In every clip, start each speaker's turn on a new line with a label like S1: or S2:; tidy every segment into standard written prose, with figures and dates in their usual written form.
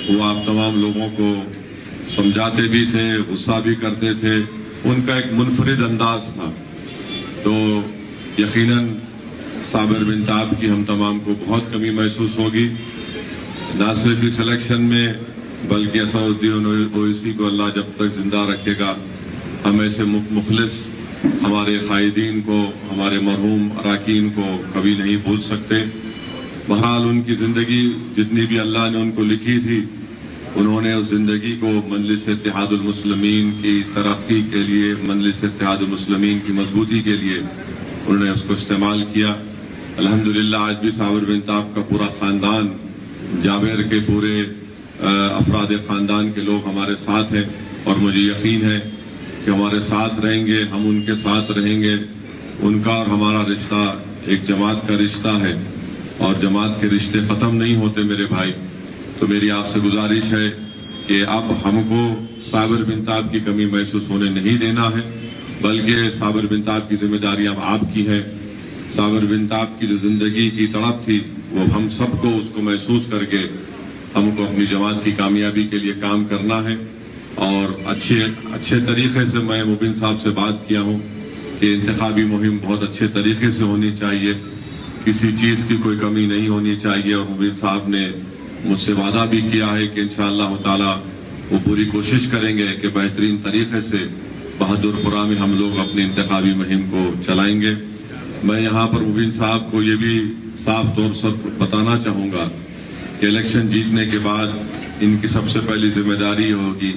S1: وہ آپ تمام لوگوں کو سمجھاتے بھی تھے، غصہ بھی کرتے تھے، ان کا ایک منفرد انداز تھا. تو یقیناً صابر بن تاب کی ہم تمام کو بہت کمی محسوس ہوگی، نہ صرف اس الیکشن میں بلکہ اسد الدین اویسی کو اللہ جب تک زندہ رکھے گا ہم ایسے مخلص ہمارے قائدین کو، ہمارے مرحوم اراکین کو کبھی نہیں بھول سکتے. بہرحال ان کی زندگی جتنی بھی اللہ نے ان کو لکھی تھی، انہوں نے اس زندگی کو مجلس اتحاد المسلمین کی ترقی کے لیے، مجلس اتحاد المسلمین کی مضبوطی کے لیے انہوں نے اس کو استعمال کیا. الحمدللہ آج بھی صابر بن تاب کا پورا خاندان، جابر کے پورے افراد خاندان کے لوگ ہمارے ساتھ ہیں، اور مجھے یقین ہے کہ ہمارے ساتھ رہیں گے، ہم ان کے ساتھ رہیں گے. ان کا اور ہمارا رشتہ ایک جماعت کا رشتہ ہے، اور جماعت کے رشتے ختم نہیں ہوتے میرے بھائی. تو میری آپ سے گزارش ہے کہ اب ہم کو صابر بن تاب کی کمی محسوس ہونے نہیں دینا ہے، بلکہ صابر بن تاب کی ذمہ داری اب آپ کی ہے. صابر بن تاب کی جو زندگی کی تڑپ تھی وہ ہم سب کو اس کو محسوس کر کے ہم کو اپنی جماعت کی کامیابی کے لیے کام کرنا ہے. اور اچھے طریقے سے میں مبین صاحب سے بات کیا ہوں کہ انتخابی مہم بہت اچھے طریقے سے ہونی چاہیے، کسی چیز کی کوئی کمی نہیں ہونی چاہیے. اور مبین صاحب نے مجھ سے وعدہ بھی کیا ہے کہ انشاءاللہ تعالی وہ پوری کوشش کریں گے کہ بہترین طریقے سے بہادر پورہ میں ہم لوگ اپنی انتخابی مہم کو چلائیں گے. میں یہاں پر مبین صاحب کو یہ بھی صاف طور سے بتانا چاہوں گا کہ الیکشن جیتنے کے بعد ان کی سب سے پہلی ذمہ داری ہوگی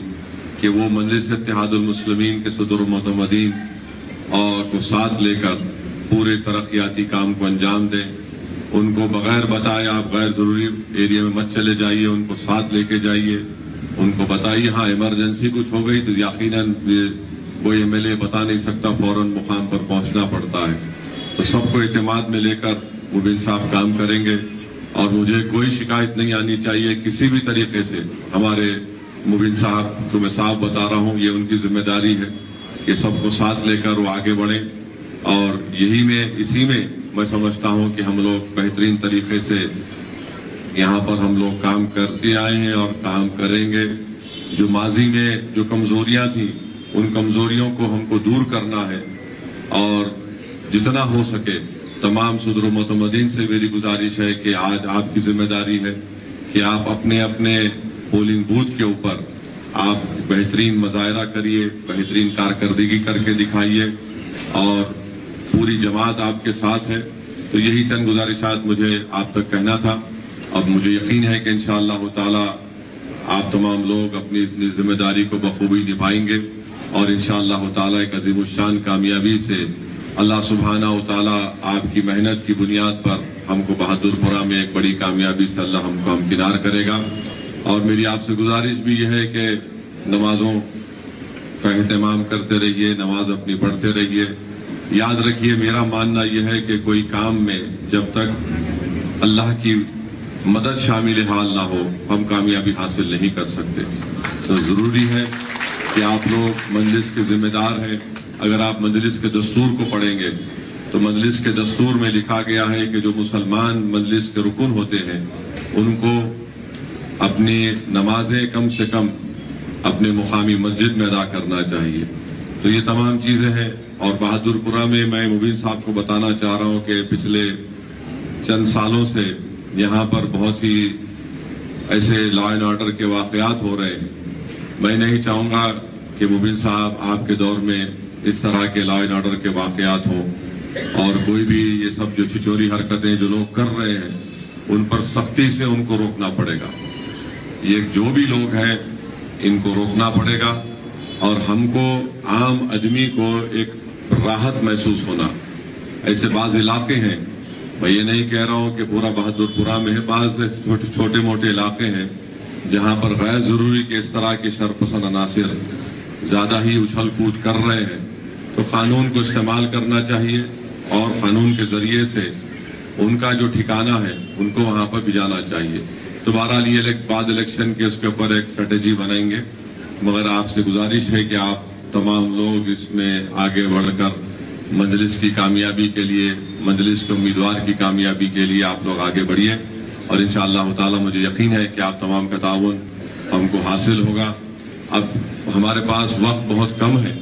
S1: کہ وہ مجلس اتحاد المسلمین کے صدر معتمدین اور کو ساتھ لے کر پورے ترقیاتی کام کو انجام دیں. ان کو بغیر بتائے آپ غیر ضروری ایریا میں مت چلے جائیے، ان کو ساتھ لے کے جائیے، ان کو بتائیے ہاں ایمرجنسی کچھ ہو گئی تو یقیناً کوئی ایم ایل اے بتا نہیں سکتا، فوراً مقام پر پہنچنا پڑتا ہے. تو سب کو اعتماد میں لے کر مبین صاحب کام کریں گے، اور مجھے کوئی شکایت نہیں آنی چاہیے کسی بھی طریقے سے. ہمارے مبین صاحب کو میں صاحب بتا رہا ہوں، یہ ان کی ذمہ داری ہے کہ سب کو ساتھ لے کر وہ آگے بڑھیں. اور اسی میں میں سمجھتا ہوں کہ ہم لوگ بہترین طریقے سے یہاں پر ہم لوگ کام کرتے آئے ہیں اور کام کریں گے. جو ماضی میں جو کمزوریاں تھیں ان کمزوریوں کو ہم کو دور کرنا ہے، اور جتنا ہو سکے تمام صدر و معتمدین سے میری گزارش ہے کہ آج آپ کی ذمہ داری ہے کہ آپ اپنے اپنے پولنگ بوتھ کے اوپر آپ بہترین مظاہرہ کریے، بہترین کارکردگی کر کے دکھائیے، اور پوری جماعت آپ کے ساتھ ہے. تو یہی چند گزارشات مجھے آپ تک کہنا تھا. اب مجھے یقین ہے کہ انشاءاللہ تعالی آپ تمام لوگ اپنی ذمہ داری کو بخوبی نبھائیں گے، اور انشاءاللہ تعالی ایک عظیم الشان کامیابی سے اللہ سبحانہ و تعالی آپ کی محنت کی بنیاد پر ہم کو بہادر پورہ میں ایک بڑی کامیابی سے اللہ ہم کو ہمکنار کرے گا. اور میری آپ سے گزارش بھی یہ ہے کہ نمازوں کا اہتمام کرتے رہیے، نماز اپنی پڑھتے رہیے. یاد رکھیے میرا ماننا یہ ہے کہ کوئی کام میں جب تک اللہ کی مدد شامل حال نہ ہو ہم کامیابی حاصل نہیں کر سکتے. تو ضروری ہے کہ آپ لوگ مجلس کے ذمہ دار ہیں. اگر آپ مجلس کے دستور کو پڑھیں گے تو مجلس کے دستور میں لکھا گیا ہے کہ جو مسلمان مجلس کے رکن ہوتے ہیں ان کو اپنی نمازیں کم سے کم اپنے مقامی مسجد میں ادا کرنا چاہیے. تو یہ تمام چیزیں ہیں. اور بہادر پورہ میں مبین صاحب کو بتانا چاہ رہا ہوں کہ پچھلے چند سالوں سے یہاں پر بہت ہی ایسے لا اینڈ آرڈر کے واقعات ہو رہے ہیں. میں نہیں چاہوں گا کہ مبین صاحب آپ کے دور میں اس طرح کے لا اینڈ آرڈر کے واقعات ہوں، اور کوئی بھی یہ سب جو چھچوری حرکتیں جو لوگ کر رہے ہیں ان پر سختی سے ان کو روکنا پڑے گا. یہ جو بھی لوگ ہیں ان کو روکنا پڑے گا، اور ہم کو عام آدمی کو ایک راحت محسوس ہونا. ایسے بعض علاقے ہیں، میں یہ نہیں کہہ رہا ہوں کہ پورا بہادر پورہ میں ہے، بعض چھوٹے موٹے علاقے ہیں جہاں پر غیر ضروری کہ اس طرح کے شرپسند عناصر زیادہ ہی اچھل کود کر رہے ہیں. تو قانون کو استعمال کرنا چاہیے، اور قانون کے ذریعے سے ان کا جو ٹھکانہ ہے ان کو وہاں پر بھجانا چاہیے. تو بہرحال یہ بعد الیکشن کے اس کے اوپر ایک اسٹریٹجی بنائیں گے. مگر آپ سے گزارش ہے کہ آپ تمام لوگ اس میں آگے بڑھ کر مجلس کی کامیابی کے لیے، مجلس کے امیدوار کی کامیابی کے لیے آپ لوگ آگے بڑھیے. اور انشاءاللہ تعالی مجھے یقین ہے کہ آپ تمام کا تعاون ہم کو حاصل ہوگا. اب ہمارے پاس وقت بہت کم ہے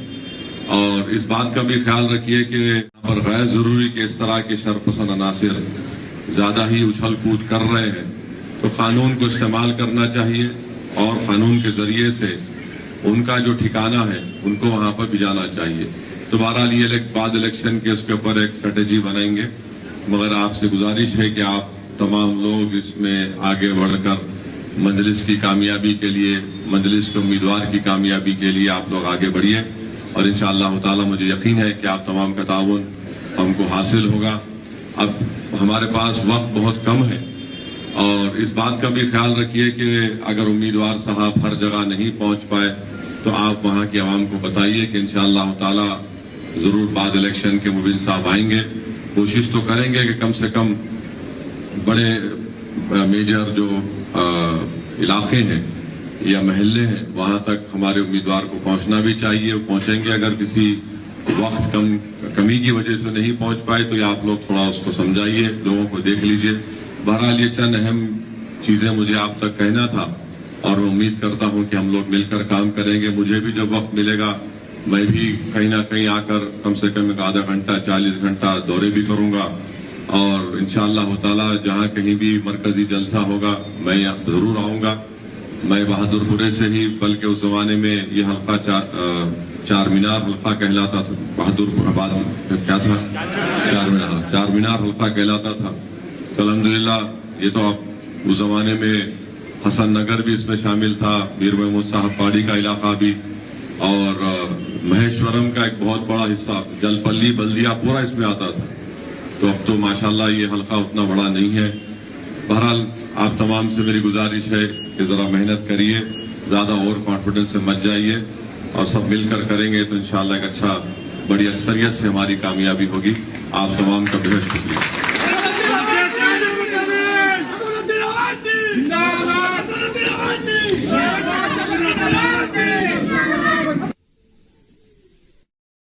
S1: اور اس بات کا بھی خیال رکھیے کہ یہاں پر غیر ضروری کہ اس طرح کے شرپسند عناصر زیادہ ہی اچھل کود کر رہے ہیں تو قانون کو استعمال کرنا چاہیے اور قانون کے ذریعے سے ان کا جو ٹھکانہ ہے ان کو وہاں پر بھجانا چاہیے. تو بہرحال یہ بعد الیکشن کے اس کے اوپر ایک اسٹریٹجی بنائیں گے، مگر آپ سے گزارش ہے کہ آپ تمام لوگ اس میں آگے بڑھ کر مجلس کی کامیابی کے لیے، مجلس کے امیدوار کی کامیابی کے لیے آپ لوگ آگے بڑھیے اور انشاءاللہ تعالی مجھے یقین ہے کہ آپ تمام کا تعاون ہم کو حاصل ہوگا. اب ہمارے پاس وقت بہت کم ہے اور اس بات کا بھی خیال رکھیے کہ اگر امیدوار صاحب ہر جگہ نہیں پہنچ پائے تو آپ وہاں کی عوام کو بتائیے کہ انشاءاللہ تعالی ضرور بعد الیکشن کے مبین صاحب آئیں گے. کوشش تو کریں گے کہ کم سے کم بڑے میجر جو علاقے ہیں یا محلے ہیں وہاں تک ہمارے امیدوار کو پہنچنا بھی چاہیے. وہ پہنچیں گے، اگر کسی وقت کمی کی وجہ سے نہیں پہنچ پائے تو یہ آپ لوگ تھوڑا اس کو سمجھائیے، لوگوں کو دیکھ لیجئے. بہرحال یہ چند اہم چیزیں مجھے آپ تک کہنا تھا اور میں امید کرتا ہوں کہ ہم لوگ مل کر کام کریں گے. مجھے بھی جب وقت ملے گا میں بھی کہیں نہ کہیں آ کر کم سے کم ایک آدھا گھنٹہ 40 گھنٹہ دورے بھی کروں گا اور انشاءاللہ تعالی جہاں کہیں بھی مرکزی جلسہ ہوگا میں ضرور آؤں گا. میں بہادر پورے سے ہی، بلکہ اس زمانے میں یہ حلقہ چار مینار حلقہ کہلاتا تھا. بہادر پور آباد کیا تھا؟ چار مینار حلقہ کہلاتا تھا. تو الحمدللہ یہ تو اب اس زمانے میں حسن نگر بھی اس میں شامل تھا، میر محمود صاحب پاڑی کا علاقہ بھی، اور مہیشورم کا ایک بہت بڑا حصہ جل پلی بلدیہ پورا اس میں آتا تھا. تو اب تو ماشاءاللہ یہ حلقہ اتنا بڑا نہیں ہے. بہرحال آپ تمام سے میری گزارش ہے کہ ذرا محنت کریے، زیادہ اوور کانفیڈنس سے مت جائیے اور سب مل کر کریں گے تو انشاءاللہ ایک اچھا بڑی اکثریت سے ہماری کامیابی ہوگی. آپ تمام کا بہت شکریہ.